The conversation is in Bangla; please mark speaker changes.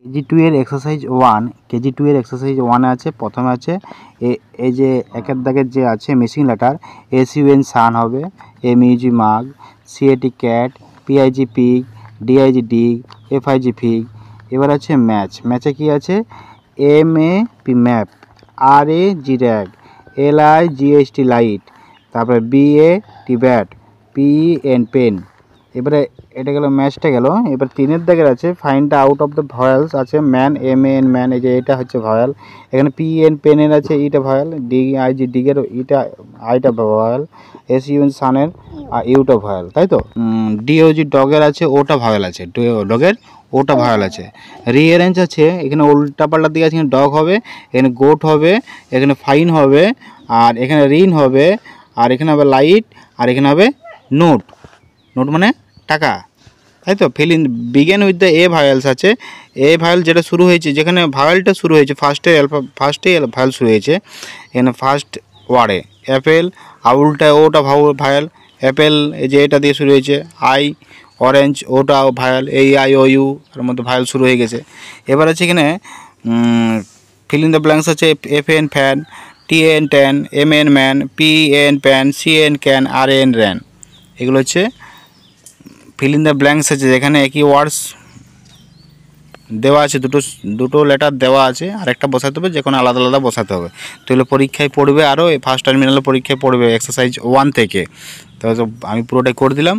Speaker 1: KG2 এর এক্সারসাইজ 1 KG2 এর এক্সারসাইজ 1 আছে। প্রথমে আছে এই যে একের দাগের যে আছে মিসিং লেটার SUN সান হবে, MUG mug, CAT cat, PIG pig, DIG dig, FIG fig. এবার আছে ম্যাচে কি আছে MAP map, RAG rag, LIGHT light, তারপরে BAT ব্যাট, PEN পেন। এবারে এটা গেল ম্যাচটা গেল। এবার 3-এর দাগের আছে find the out of the vowels আছে ম্যান, MAN ম্যান, এই যে এটা হচ্ছে ভয়েল। এখানে PEN পেনের আছে ইটা ভয়েল, DIG ডিগের ইটা আইটা ভয়েল, SUN সানের ইউটা ভয়েল, তাই তো। DOG ডগের আছে ওটা ভয়েল আছে, ডগের ওটা ভয়েল আছে। রিঅ্যারেঞ্জ আছে এখানে উল্টা পাল্টা দিকে আছে, এখানে ডগ হবে, এখানে গোট হবে, এখানে ফাইন হবে, আর এখানে রিন হবে, আর এখানে হবে লাইট, আর এখানে হবে নোট মানে টাকা, তাই তো। Fill in begin with the A vowels আছে। এ ভায়েল যেটা শুরু হয়েছে, যেখানে ভায়েলটা শুরু হয়েছে ফার্স্টে ভায়েল শুরু হয়েছে এখানে ফার্স্ট ওয়ার্ডে অ্যাপেল, আর উল্টা ওটা ভায়েল, অ্যাপেল এই যে এটা দিয়ে শুরু হয়েছে, আই অরেঞ্জ ওটা ভায়েল, AIOU এর মধ্যে ভায়েল শুরু হয়ে গেছে। এবার আছে এখানে ফিল ইন দ্য ব্ল্যাঙ্কস আছে FN fan, TN tan, MN man, PN pan, CN can, RN ran. এগুলো হচ্ছে ফিল ইন দ্য ব্ল্যাঙ্কস আছে, যেখানে একই ওয়ার্ডস দেওয়া আছে, দুটো লেটার দেওয়া আছে, আর একটা বসাতে হবে, যে কোনো আলাদা আলাদা বসাতে হবে। তো এগুলো পরীক্ষায় পড়বে, আরও ফার্স্ট টার্মিনালে পরীক্ষায় পড়বে এক্সারসাইজ 1 থেকে। তো আমি পুরোটাই করে দিলাম।